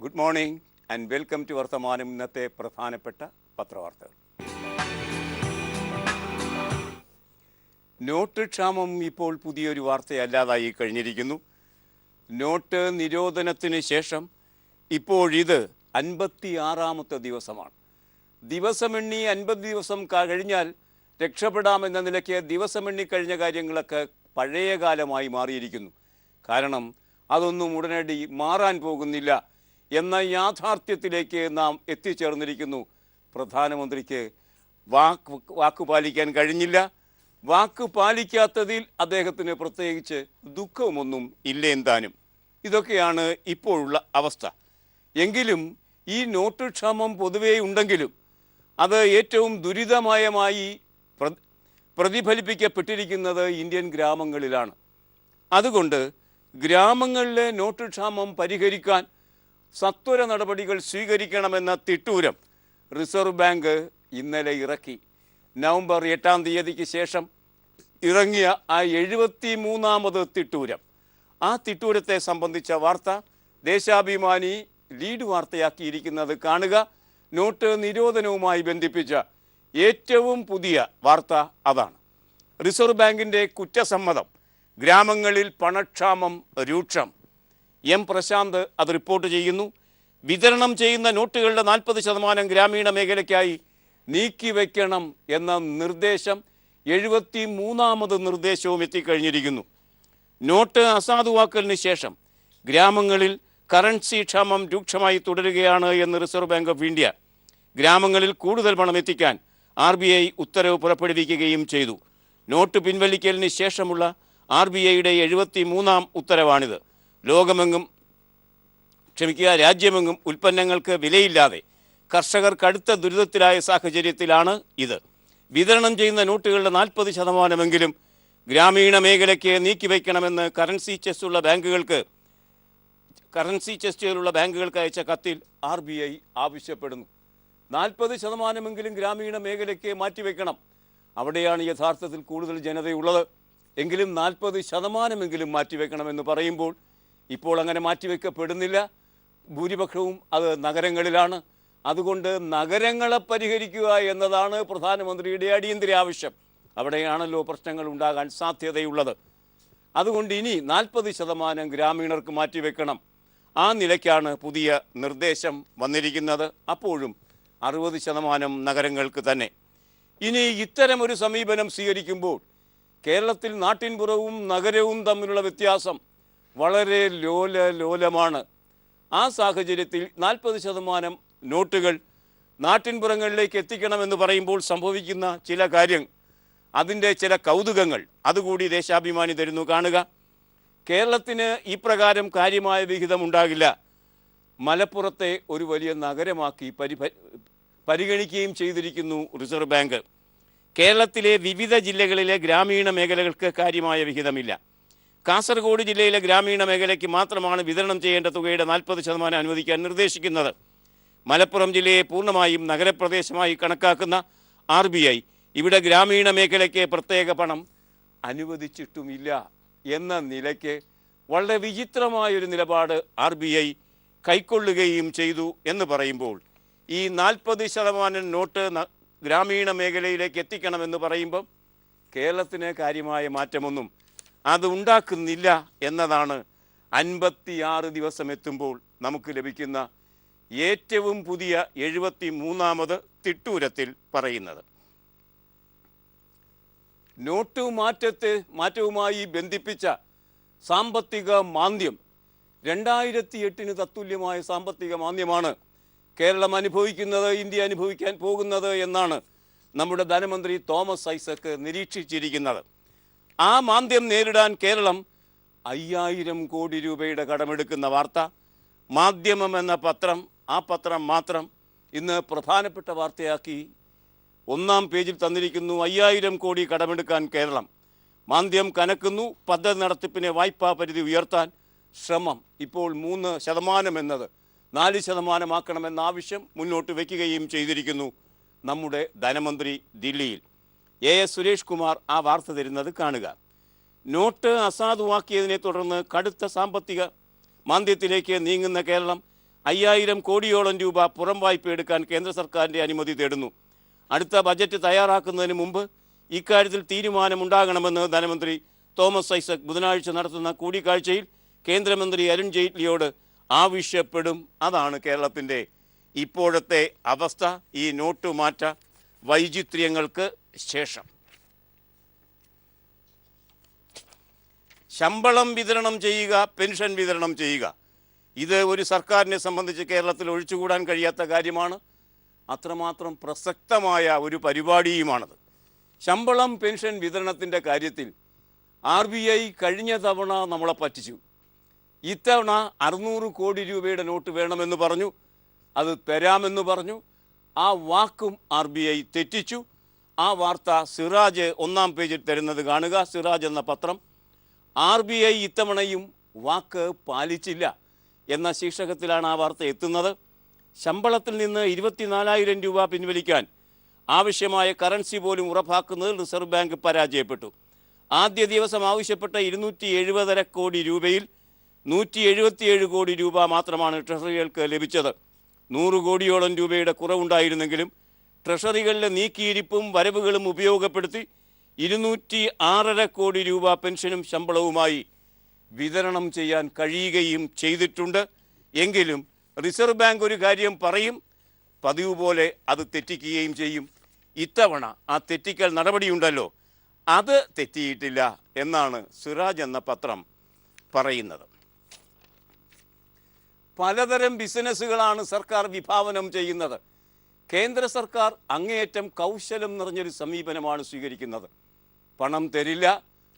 Good morning and welcome to Varthamanam. ഇന്നത്തെ പ്രധാനപ്പെട്ട പത്രവാർത്തകൾ. Not ക്ഷാമം ഇപ്പോൾ പുതിയൊരു വാർത്തയല്ലാതായി കഴിഞ്ഞിരിക്കുന്നു. നോട്ട് നിരോധനത്തിന് ശേഷം ഇപ്പോഴിത് 56ാമത്തെ ദിവസമാണ്. ദിവസമെണ്ണി 50 ദിവസം കഴിഞ്ഞാൽ രക്ഷപ്പെടാമെന്ന നിലയ്ക്ക് ദിവസമെണ്ണി കഴിഞ്ഞ കാര്യങ്ങളൊക്കെ പഴയ കാലമായി മാറിയിരിക്കുന്നു. കാരണം അതൊന്നും ഉടനടി മാറാൻ പോകുന്നില്ല എന്ന യാഥാർത്ഥ്യത്തിലേക്ക് നാം എത്തിച്ചേർന്നിരിക്കുന്നു. പ്രധാനമന്ത്രിക്ക് വാക്ക് പാലിക്കാൻ കഴിഞ്ഞില്ല. വാക്ക് പാലിക്കാത്തതിൽ അദ്ദേഹത്തിന് പ്രത്യേകിച്ച് ദുഃഖമൊന്നും ഇല്ലേന്താനും. ഇതൊക്കെയാണ് ഇപ്പോഴുള്ള അവസ്ഥ. എങ്കിലും ഈ നോട്ട് ക്ഷാമം പൊതുവേ ഉണ്ടെങ്കിലും അത് ഏറ്റവും ദുരിതമയമായി പ്രതിഫലിപ്പിക്കപ്പെട്ടിരിക്കുന്നത് ഇന്ത്യൻ ഗ്രാമങ്ങളിലാണ്. അതുകൊണ്ട് ഗ്രാമങ്ങളിലെ നോട്ട് ക്ഷാമം പരിഹരിക്കാൻ സത്വര നടപടികൾ സ്വീകരിക്കണമെന്ന തിട്ടൂരം റിസർവ് ബാങ്ക് ഇന്നലെ ഇറക്കി. നവംബർ 8-ാം തീയതിക്ക് ശേഷം ഇറങ്ങിയ ആ 73ാമത് തിട്ടൂരം. ആ തിട്ടൂരത്തെ സംബന്ധിച്ച വാർത്ത ദേശാഭിമാനി ലീഡ് വാർത്തയാക്കിയിരിക്കുന്നത് കാണുക. നോട്ട് നിരോധനവുമായി ബന്ധിപ്പിച്ച ഏറ്റവും പുതിയ വാർത്ത അതാണ്. റിസർവ് ബാങ്കിൻ്റെ കുറ്റസമ്മതം, ഗ്രാമങ്ങളിൽ പണക്ഷാമം രൂക്ഷം. എം പ്രശാന്ത് അത് റിപ്പോർട്ട് ചെയ്യുന്നു. വിതരണം ചെയ്യുന്ന നോട്ടുകളുടെ 40% ഗ്രാമീണ മേഖലയ്ക്കായി നീക്കിവെക്കണം എന്ന നിർദ്ദേശം 73ാമത് നിർദ്ദേശവും എത്തിക്കഴിഞ്ഞിരിക്കുന്നു. നോട്ട് അസാധുവാക്കലിന് ശേഷം ഗ്രാമങ്ങളിൽ കറൻസി ക്ഷാമം രൂക്ഷമായി തുടരുകയാണ് എന്ന് റിസർവ് ബാങ്ക് ഓഫ് ഇന്ത്യ ഗ്രാമങ്ങളിൽ കൂടുതൽ പണം എത്തിക്കാൻ RBI ഉത്തരവ് പുറപ്പെടുവിക്കുകയും ചെയ്തു. നോട്ട് പിൻവലിക്കലിന് ശേഷമുള്ള RBIയുടെ 73ാം ഉത്തരവാണിത്. രാജ്യമെങ്ങും ഉൽപ്പന്നങ്ങൾക്ക് വിലയില്ലാതെ കർഷകർ കടുത്ത ദുരിതത്തിലായ സാഹചര്യത്തിലാണ് ഇത്. വിതരണം ചെയ്യുന്ന നോട്ടുകളുടെ 40%മെങ്കിലും ഗ്രാമീണ മേഖലയ്ക്ക് നീക്കിവയ്ക്കണമെന്ന് കറൻസി ചെസ്റ്റുകളുള്ള ബാങ്കുകൾക്ക് അയച്ച കത്തിൽ RBI ആവശ്യപ്പെടുന്നു. 40%മെങ്കിലും ഗ്രാമീണ മേഖലയ്ക്ക് മാറ്റിവെക്കണം. അവിടെയാണ് യഥാർത്ഥത്തിൽ കൂടുതൽ ജനതയുള്ളത്. എങ്കിലും 40%മെങ്കിലും മാറ്റിവെക്കണമെന്ന് പറയുമ്പോൾ ഇപ്പോൾ അങ്ങനെ മാറ്റിവെക്കപ്പെടുന്നില്ല. ഭൂരിപക്ഷവും അത് നഗരങ്ങളിലാണ്. അതുകൊണ്ട് നഗരങ്ങളെ പരിഹരിക്കുക എന്നതാണ് പ്രധാനമന്ത്രിയുടെ അടിയന്തര ആവശ്യം. അവിടെയാണല്ലോ പ്രശ്നങ്ങൾ ഉണ്ടാകാൻ സാധ്യതയുള്ളത്. അതുകൊണ്ട് ഇനി 40% ഗ്രാമീണർക്ക് മാറ്റിവെക്കണം. ആ നിലയ്ക്കാണ് പുതിയ നിർദ്ദേശം വന്നിരിക്കുന്നത്. അപ്പോഴും 60% നഗരങ്ങൾക്ക് തന്നെ. ഇനി ഇത്തരമൊരു സമീപനം സ്വീകരിക്കുമ്പോൾ കേരളത്തിൽ നാട്ടിൻപുറവും നഗരവും തമ്മിലുള്ള വ്യത്യാസം വളരെ ലോലമാണ്. ആ സാഹചര്യത്തിൽ 40% നോട്ടുകൾ നാട്ടിൻപുറങ്ങളിലേക്ക് എത്തിക്കണമെന്ന് പറയുമ്പോൾ സംഭവിക്കുന്ന ചില കാര്യങ്ങൾ, അതിൻ്റെ ചില കൗതുകങ്ങൾ അതുകൂടി ദേശാഭിമാനി തരുന്നു കാണുക. കേരളത്തിന് ഈ പ്രകാരം കാര്യമായ വിഹിതം ഉണ്ടാകില്ല. മലപ്പുറത്തെ ഒരു വലിയ നഗരമാക്കി പരിഗണിക്കുകയും ചെയ്തിരിക്കുന്നു റിസർവ് ബാങ്ക്. കേരളത്തിലെ വിവിധ ജില്ലകളിലെ ഗ്രാമീണ മേഖലകൾക്ക് കാര്യമായ വിഹിതമില്ല. കാസർഗോഡ് ജില്ലയിലെ ഗ്രാമീണ മേഖലയ്ക്ക് മാത്രമാണ് വിതരണം ചെയ്യേണ്ട തുകയുടെ 40% അനുവദിക്കാൻ നിർദ്ദേശിക്കുന്നത്. മലപ്പുറം ജില്ലയെ പൂർണ്ണമായും നഗരപ്രദേശമായി കണക്കാക്കുന്ന RBI ഇവിടെ ഗ്രാമീണ മേഖലയ്ക്ക് പ്രത്യേക പണം അനുവദിച്ചിട്ടുമില്ല എന്ന നിലയ്ക്ക് വളരെ വിചിത്രമായൊരു നിലപാട് RBI കൈക്കൊള്ളുകയും ചെയ്തു എന്ന് പറയുമ്പോൾ ഈ 40% നോട്ട് ഗ്രാമീണ മേഖലയിലേക്ക് എത്തിക്കണമെന്ന് പറയുമ്പം കേരളത്തിന് കാര്യമായ മാറ്റമൊന്നും അത് ഉണ്ടാക്കുന്നില്ല എന്നതാണ് 56 ദിവസം എത്തുമ്പോൾ നമുക്ക് ലഭിക്കുന്ന ഏറ്റവും പുതിയ 73ാമത് തിട്ടൂരത്തിൽ പറയുന്നത്. നോട്ട് മാറ്റവുമായി ബന്ധിപ്പിച്ച സാമ്പത്തിക മാന്ദ്യം 2008 തത്തുല്യമായ സാമ്പത്തിക മാന്ദ്യമാണ് കേരളം അനുഭവിക്കുന്നത്, ഇന്ത്യ അനുഭവിക്കാൻ പോകുന്നത് എന്നാണ് നമ്മുടെ ധനമന്ത്രി തോമസ് ഐസക് നിരീക്ഷിച്ചിരിക്കുന്നത്. ആ മാന്ദ്യം നേരിടാൻ കേരളം 5000 കോടി രൂപയുടെ കടമെടുക്കുന്ന വാർത്ത മാധ്യമം എന്ന പത്രം, ആ പത്രം മാത്രം ഇന്ന് പ്രധാനപ്പെട്ട വാർത്തയാക്കി 1-ാം പേജിൽ തന്നിരിക്കുന്നു. 5000 കോടി കടമെടുക്കാൻ കേരളം, മാന്ദ്യം കനക്കുന്നു, പദ്ധതി നടത്തിപ്പിനെ വായ്പാ പരിധി ഉയർത്താൻ ശ്രമം. ഇപ്പോൾ 3% എന്നത് 4% ആവശ്യം മുന്നോട്ട് വയ്ക്കുകയും ചെയ്തിരിക്കുന്നു നമ്മുടെ ധനമന്ത്രി ദില്ലിയിൽ. AS സുരേഷ് കുമാർ ആ വാർത്ത തരുന്നത് കാണുക. നോട്ട് അസാധുവാക്കിയതിനെ തുടർന്ന് കടുത്ത സാമ്പത്തിക മാന്ദ്യത്തിലേക്ക് നീങ്ങുന്ന കേരളം 5000 കോടിയോളം രൂപ പുറം വായ്പ എടുക്കാൻ കേന്ദ്ര സർക്കാരിൻ്റെ അനുമതി തേടുന്നു. അടുത്ത ബജറ്റ് തയ്യാറാക്കുന്നതിന് മുമ്പ് ഇക്കാര്യത്തിൽ തീരുമാനമുണ്ടാകണമെന്ന് ധനമന്ത്രി തോമസ് ഐസക് ബുധനാഴ്ച നടത്തുന്ന കൂടിക്കാഴ്ചയിൽ കേന്ദ്രമന്ത്രി അരുൺ ജെയ്റ്റ്ലിയോട് ആവശ്യപ്പെടും. അതാണ് കേരളത്തിൻ്റെ ഇപ്പോഴത്തെ അവസ്ഥ ഈ നോട്ടുമാറ്റ വൈചിത്ര്യങ്ങൾക്ക് ശേഷം. ശമ്പളം വിതരണം ചെയ്യുക, പെൻഷൻ വിതരണം ചെയ്യുക, ഇത് ഒരു സർക്കാരിനെ സംബന്ധിച്ച് കേരളത്തിൽ ഒഴിച്ചുകൂടാൻ കഴിയാത്ത കാര്യമാണ്. അത്രമാത്രം പ്രസക്തമായ ഒരു പരിപാടിയുമാണത്. ശമ്പളം പെൻഷൻ വിതരണത്തിൻ്റെ കാര്യത്തിൽ RBI കഴിഞ്ഞ തവണ നമ്മളെ പറ്റിച്ചു. ഇത്തവണ 600 കോടി രൂപയുടെ നോട്ട് വേണമെന്ന് പറഞ്ഞു, അത് തരാമെന്ന് പറഞ്ഞു. ആ വാക്കും RBI തെറ്റിച്ചു. ആ വാർത്ത സിറാജ് 1-ാം പേജിൽ തരുന്നത് കാണുക. സിറാജ് എന്ന പത്രം RBI ഇത്തവണയും വാക്ക് പാലിച്ചില്ല എന്ന ശീർഷകത്തിലാണ് ആ വാർത്ത എത്തുന്നത്. ശമ്പളത്തിൽ നിന്ന് 24,000 രൂപ പിൻവലിക്കാൻ ആവശ്യമായ കറൻസി പോലും ഉറപ്പാക്കുന്നതിൽ റിസർവ് ബാങ്ക് പരാജയപ്പെട്ടു. ആദ്യ ദിവസം ആവശ്യപ്പെട്ട 270.5 കോടി രൂപയിൽ 177 കോടി രൂപ മാത്രമാണ് ട്രഷറികൾക്ക് ലഭിച്ചത്. 100 കോടിയോളം രൂപയുടെ കുറവുണ്ടായിരുന്നെങ്കിലും ട്രഷറികളിലെ നീക്കിയിരിപ്പും വരവുകളും ഉപയോഗപ്പെടുത്തി 206.5 കോടി രൂപ പെൻഷനും ശമ്പളവുമായി വിതരണം ചെയ്യാൻ കഴിയുകയും ചെയ്തിട്ടുണ്ട്. എങ്കിലും റിസർവ് ബാങ്ക് ഒരു കാര്യം പറയും, പതിവ് പോലെ അത് തെറ്റിക്കുകയും ചെയ്യും. ഇത്തവണ ആ തെറ്റിക്കൽ നടപടിയുണ്ടല്ലോ, അത് തെറ്റിയിട്ടില്ല എന്നാണ് സിറാജ് എന്ന പത്രം പറയുന്നത്. പലതരം ബിസിനസ്സുകളാണ് സർക്കാർ വിഭാവനം ചെയ്യുന്നത്. കേന്ദ്ര സർക്കാർ അങ്ങേയറ്റം കൗശലം നിറഞ്ഞൊരു സമീപനമാണ് സ്വീകരിക്കുന്നത്. പണം തരില്ല,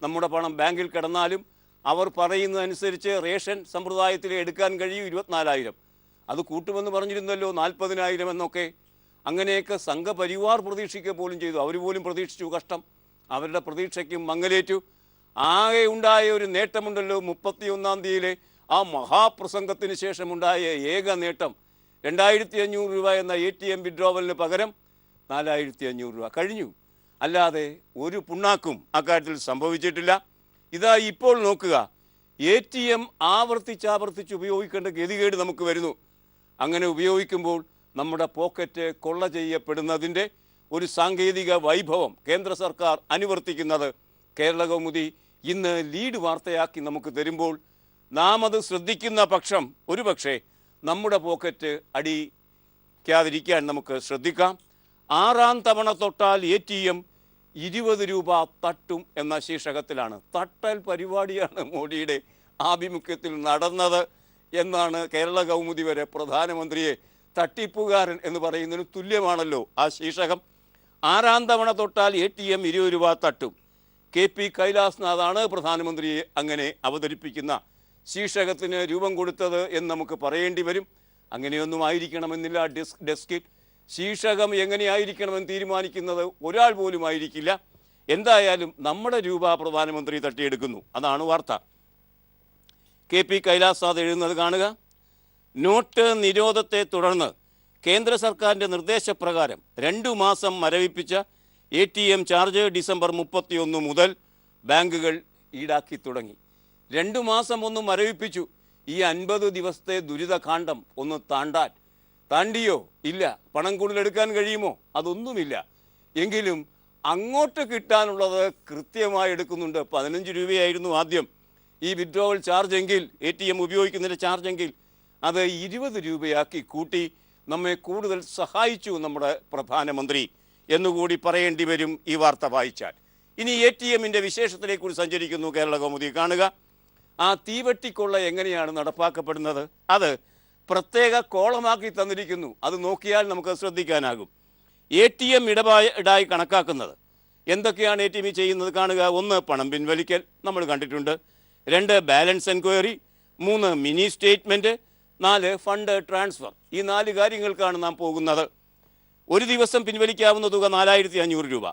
നമ്മുടെ പണം ബാങ്കിൽ കിടന്നാലും അവർ പറയുന്നതനുസരിച്ച് റേഷൻ സമ്പ്രദായത്തിൽ എടുക്കാൻ കഴിയും 24,000. അത് കൂട്ടുമെന്ന് പറഞ്ഞിരുന്നല്ലോ 40,000 എന്നൊക്കെ. അങ്ങനെയൊക്കെ സംഘപരിവാർ പ്രതീക്ഷിക്കുക പോലും ചെയ്തു. അവർ പോലും പ്രതീക്ഷിച്ചു. കഷ്ടം, അവരുടെ പ്രതീക്ഷയ്ക്കും മങ്ങലേറ്റു. ആകെ ഉണ്ടായ ഒരു നേട്ടമുണ്ടല്ലോ 31-ാം തീയതിയിലെ ആ മഹാപ്രസംഗത്തിന് ശേഷമുണ്ടായ ഏക നേട്ടം 2,500 രൂപ എന്ന ATM വിഡ്രോവലിന് പകരം 4,500 രൂപ കഴിഞ്ഞു. അല്ലാതെ ഒരു പുണ്ണാക്കും അക്കാര്യത്തിൽ സംഭവിച്ചിട്ടില്ല. ഇതാ ഇപ്പോൾ നോക്കുക, ATM ആവർത്തിച്ചാവർത്തിച്ച് ഉപയോഗിക്കേണ്ട ഗതികേട് നമുക്ക് വരുന്നു. അങ്ങനെ ഉപയോഗിക്കുമ്പോൾ നമ്മുടെ പോക്കറ്റ് കൊള്ള ചെയ്യപ്പെടുന്നതിൻ്റെ ഒരു സാങ്കേതിക വൈഭവം കേന്ദ്ര സർക്കാർ അനുവർത്തിക്കുന്നത് കേരള കൗമുദി ഇന്ന് ലീഡ് വാർത്തയാക്കി നമുക്ക് തരുമ്പോൾ നാം അത് ശ്രദ്ധിക്കുന്ന പക്ഷം ഒരുപക്ഷെ നമ്മുടെ പോക്കറ്റ് അടിക്കാതിരിക്കാൻ നമുക്ക് ശ്രദ്ധിക്കാം. 6-ാം തവണ തൊട്ടാൽ ATM 20 രൂപ തട്ടും എന്ന ശീർഷകത്തിലാണ്. തട്ടൽ പരിപാടിയാണ് മോഡിയുടെ ആഭിമുഖ്യത്തിൽ നടന്നത് എന്നാണ് കേരള കൗമുദി വരെ പ്രധാനമന്ത്രിയെ തട്ടിപ്പുകാരൻ എന്ന് പറയുന്നതിന് തുല്യമാണല്ലോ ആ ശീർഷകം. 6-ാം തവണ തൊട്ടാൽ ATM 20 രൂപ തട്ടും. KP കൈലാസ്നാഥാണ് പ്രധാനമന്ത്രിയെ അങ്ങനെ അവതരിപ്പിക്കുന്ന ശീർഷകത്തിന് രൂപം കൊടുത്തത് എന്ന് നമുക്ക് പറയേണ്ടി വരും. അങ്ങനെയൊന്നും ആയിരിക്കണമെന്നില്ല. ഡെസ്കിൽ ശീർഷകം എങ്ങനെയായിരിക്കണമെന്ന് തീരുമാനിക്കുന്നത് ഒരാൾ പോലും ആയിരിക്കില്ല. എന്തായാലും നമ്മുടെ രൂപ പ്രധാനമന്ത്രി തട്ടിയെടുക്കുന്നു, അതാണ് വാർത്ത. KP കൈലാസ്നാഥ് എഴുതുന്നത് കാണുക. നോട്ട് നിരോധത്തെ തുടർന്ന് കേന്ദ്ര സർക്കാരിൻ്റെ നിർദ്ദേശപ്രകാരം 2 മാസം മരവിപ്പിച്ച ATM ചാർജ് ഡിസംബർ 31 മുതൽ ബാങ്കുകൾ ഈടാക്കി തുടങ്ങി. 2 മാസം ഒന്ന് മരവിപ്പിച്ചു. ഈ 50 ദിവസത്തെ ദുരിതകാണ്ഡം ഒന്ന് താണ്ടിയോ? ഇല്ല. പണം കൂടുതലെടുക്കാൻ കഴിയുമോ? അതൊന്നുമില്ല. എങ്കിലും അങ്ങോട്ട് കിട്ടാനുള്ളത് കൃത്യമായി എടുക്കുന്നുണ്ട്. 15 രൂപയായിരുന്നു ആദ്യം ഈ വിഡ്രോവൽ ചാർജെങ്കിൽ, ATM ഉപയോഗിക്കുന്നതിൻ്റെ ചാർജെങ്കിൽ, അത് 20 രൂപയാക്കി കൂട്ടി നമ്മെ കൂടുതൽ സഹായിച്ചു നമ്മുടെ പ്രധാനമന്ത്രി എന്നുകൂടി പറയേണ്ടി വരും ഈ വാർത്ത വായിച്ചാൽ. ഇനി ATMൻ്റെ വിശേഷത്തിലേക്ക് സഞ്ചരിക്കുന്നു കേരള കൗമുദി കാണുക. ആ തീവട്ടിക്കൊള്ള എങ്ങനെയാണ് നടപ്പാക്കപ്പെടുന്നത്? അത് പ്രത്യേക കോളമാക്കി തന്നിരിക്കുന്നു. അത് നോക്കിയാൽ നമുക്ക് ശ്രദ്ധിക്കാനാകും. ATM ഇടപാടായി കണക്കാക്കുന്നത് എന്തൊക്കെയാണ് ATM ചെയ്യുന്നത് കാണുക. 1 പണം പിൻവലിക്കൽ, നമ്മൾ കണ്ടിട്ടുണ്ട്. 2 balance enquiry, 3 mini statement, 4 fund transfer. ഈ 4 കാര്യങ്ങൾക്കാണ് നാം പോകുന്നത്. ഒരു ദിവസം പിൻവലിക്കാവുന്ന തുക 4,500 രൂപ.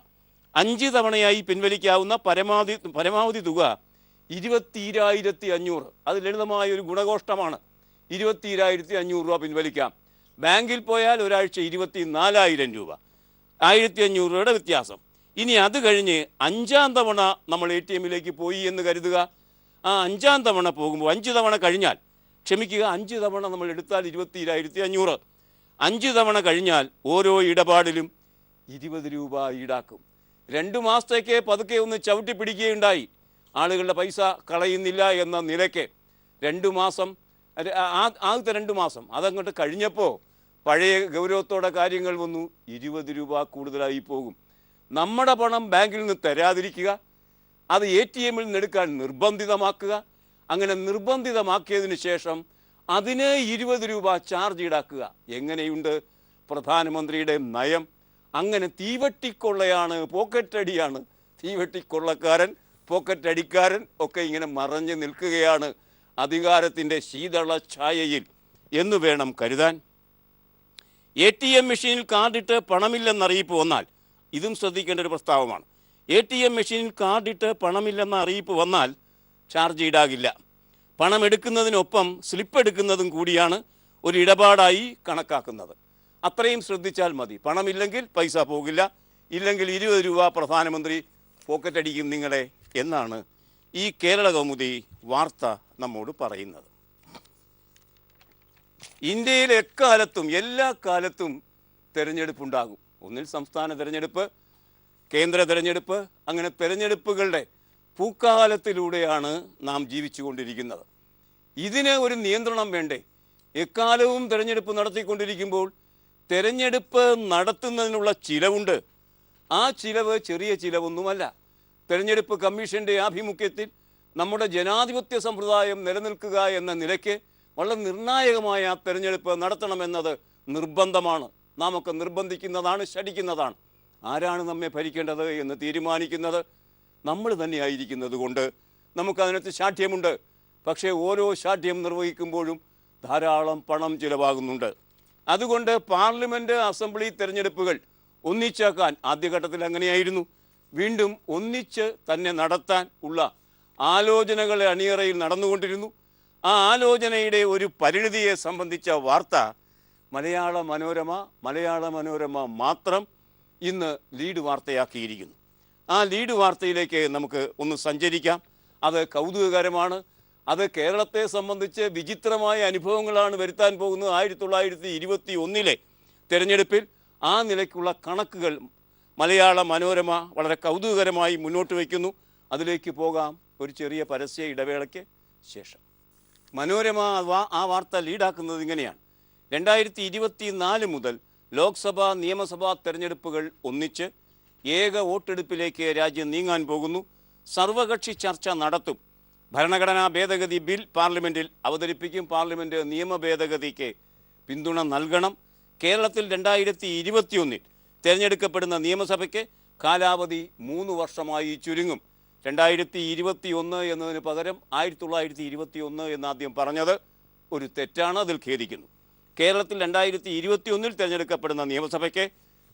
5 തവണയായി പിൻവലിക്കാവുന്ന പരമാവധി തുക 22,500. അത് ലളിതമായ ഒരു ഗുണഘോഷ്ടമാണ്. 22,500 രൂപ പിൻവലിക്കാം. ബാങ്കിൽ പോയാൽ ഒരാഴ്ച 24,000 രൂപ, 1,500 രൂപയുടെ വ്യത്യാസം. ഇനി അത് കഴിഞ്ഞ് 5-ാം തവണ നമ്മൾ ATMലേക്ക് പോയി എന്ന് കരുതുക. ആ 5-ാം തവണ പോകുമ്പോൾ 5 തവണ കഴിഞ്ഞാൽ ക്ഷമിക്കുക, 5 തവണ നമ്മൾ എടുത്താൽ 27,500. 5 തവണ കഴിഞ്ഞാൽ ഓരോ ഇടപാടിലും 20 രൂപ ഈടാക്കും. 2 മാസത്തേക്ക് പതുക്കെ ഒന്ന് ചവിട്ടി പിടിക്കുകയുണ്ടായി. ആളുകളുടെ പൈസ കളയുന്നില്ല എന്ന നിലയ്ക്ക് 2 മാസം, ആദ്യത്തെ 2 മാസം അതങ്ങോട്ട് കഴിഞ്ഞപ്പോൾ പഴയ ഗൗരവത്തോടെ കാര്യങ്ങൾ വന്നു. 20 രൂപ കൂടുതലായി പോകും. നമ്മുടെ പണം ബാങ്കിൽ നിന്ന് തരാതിരിക്കുക, അത് ATM-ൽ നിന്ന് എടുക്കാൻ നിർബന്ധിതമാക്കുക. അങ്ങനെ നിർബന്ധിതമാക്കിയതിന് ശേഷം അതിന് 20 രൂപ ചാർജ് ഈടാക്കുക. എങ്ങനെയുണ്ട് പ്രധാനമന്ത്രിയുടെ നയം? അങ്ങനെ തീവട്ടിക്കൊള്ളയാണ്, പോക്കറ്റടിയാണ്. തീവട്ടിക്കൊള്ളക്കാരൻ, പോക്കറ്റടിക്കാരൻ ഒക്കെ ഇങ്ങനെ മറഞ്ഞു നിൽക്കുകയാണ് അധികാരത്തിൻ്റെ ശീതള ഛായയിൽ എന്ന് വേണം കരുതാൻ. ATM മെഷീനിൽ കാർഡിട്ട് പണമില്ലെന്നറിയിപ്പ് വന്നാൽ, ഇതും ശ്രദ്ധിക്കേണ്ട ഒരു പ്രസ്താവമാണ്, ATM മെഷീനിൽ കാർഡിട്ട് പണമില്ലെന്ന അറിയിപ്പ് വന്നാൽ ചാർജ് ഈടാകില്ല. പണം എടുക്കുന്നതിനൊപ്പം സ്ലിപ്പ് എടുക്കുന്നതും കൂടിയാണ് ഒരു ഇടപാടായി കണക്കാക്കുന്നത്. അത്രയും ശ്രദ്ധിച്ചാൽ മതി. പണമില്ലെങ്കിൽ പൈസ പോകില്ല, ഇല്ലെങ്കിൽ 20 രൂപ പ്രധാനമന്ത്രി പോക്കറ്റടിക്കും നിങ്ങളെ എന്നാണ് ഈ കേരള കൗമുദി വാർത്ത നമ്മോട് പറയുന്നത്. ഇന്ത്യയിൽ എക്കാലത്തും എല്ലാ കാലത്തും തിരഞ്ഞെടുപ്പുണ്ടാകും. ഒന്നിൽ സംസ്ഥാന തിരഞ്ഞെടുപ്പ്, കേന്ദ്ര തിരഞ്ഞെടുപ്പ്, അങ്ങനെ തിരഞ്ഞെടുപ്പുകളുടെ പൂക്കാലത്തിലൂടെയാണ് നാം ജീവിച്ചു കൊണ്ടിരിക്കുന്നത്. ഇതിന് ഒരു നിയന്ത്രണം വേണ്ടേ? എക്കാലവും തിരഞ്ഞെടുപ്പ് നടത്തിക്കൊണ്ടിരിക്കുമ്പോൾ തിരഞ്ഞെടുപ്പ് നടത്തുന്നതിനുള്ള ചിലവുണ്ട്. ആ ചിലവ് ചെറിയ ചിലവൊന്നുമല്ല. തിരഞ്ഞെടുപ്പ് കമ്മീഷൻ്റെ ആഭിമുഖ്യത്തിൽ നമ്മുടെ ജനാധിപത്യ സമ്പ്രദായം നിലനിൽക്കുക എന്ന നിലയ്ക്ക് വളരെ നിർണായകമായ തിരഞ്ഞെടുപ്പ് നടത്തണമെന്നത് നിർബന്ധമാണ്. നാം ഒക്കെ നിർബന്ധിക്കുന്നതാണ്, ശഠിക്കുന്നതാണ്. ആരാണ് നമ്മെ ഭരിക്കേണ്ടത് എന്ന് തീരുമാനിക്കുന്നത് നമ്മൾ തന്നെയായിരിക്കുന്നത് കൊണ്ട് നമുക്കതിനകത്ത് ശാഠ്യമുണ്ട്. പക്ഷേ ഓരോ ശാഠ്യം നിർവഹിക്കുമ്പോഴും ധാരാളം പണം ചിലവാകുന്നുണ്ട്. അതുകൊണ്ട് പാർലമെൻറ്റ്, അസംബ്ലി തിരഞ്ഞെടുപ്പുകൾ ഒന്നിച്ചാക്കാൻ ആദ്യഘട്ടത്തിൽ അങ്ങനെയായിരുന്നു. വീണ്ടും ഒന്നിച്ച് തന്നെ നടത്താൻ ഉള്ള ആലോചനകൾ അണിയറയിൽ നടന്നുകൊണ്ടിരുന്നു. ആ ആലോചനയുടെ ഒരു പരിണിതിയെ സംബന്ധിച്ച വാർത്ത മലയാള മനോരമ മാത്രം ഇന്ന് ലീഡ് വാർത്തയാക്കിയിരിക്കുന്നു. ആ ലീഡ് വാർത്തയിലേക്ക് നമുക്ക് ഒന്ന് സഞ്ചരിക്കാം. അത് കൗതുകകരമാണ്. അത് കേരളത്തെ സംബന്ധിച്ച് വിചിത്രമായ അനുഭവങ്ങളാണ് വരുത്താൻ പോകുന്നത്. 1921 തിരഞ്ഞെടുപ്പിൽ ആ നിലയ്ക്കുള്ള കണക്കുകൾ മലയാള മനോരമ വളരെ കൗതുകകരമായി മുന്നോട്ട് വയ്ക്കുന്നു. അതിലേക്ക് പോകാം ഒരു ചെറിയ പരസ്യ ഇടവേളയ്ക്ക് ശേഷം. മനോരമ ആ വാർത്ത ലീഡാക്കുന്നത് ഇങ്ങനെയാണ്: 2024 മുതൽ ലോക്സഭാ നിയമസഭാ തെരഞ്ഞെടുപ്പുകൾ ഒന്നിച്ച് ഏക വോട്ടെടുപ്പിലേക്ക് രാജ്യം നീങ്ങാൻ പോകുന്നു. സർവകക്ഷി ചർച്ച നടത്തും. ഭരണഘടനാ ഭേദഗതി ബിൽ പാർലമെൻറ്റിൽ അവതരിപ്പിക്കും. പാർലമെൻറ്റ് നിയമ ഭേദഗതിക്ക് പിന്തുണ നൽകണം. കേരളത്തിൽ 2021 തിരഞ്ഞെടുക്കപ്പെടുന്ന നിയമസഭയ്ക്ക് കാലാവധി 3 വർഷമായി ചുരുങ്ങും. 2021 എന്നതിന് പകരം 1921 എന്നാദ്യം പറഞ്ഞത് ഒരു തെറ്റാണ്, അതിൽ ഖേദിക്കുന്നു. കേരളത്തിൽ 2021 തിരഞ്ഞെടുക്കപ്പെടുന്ന നിയമസഭയ്ക്ക്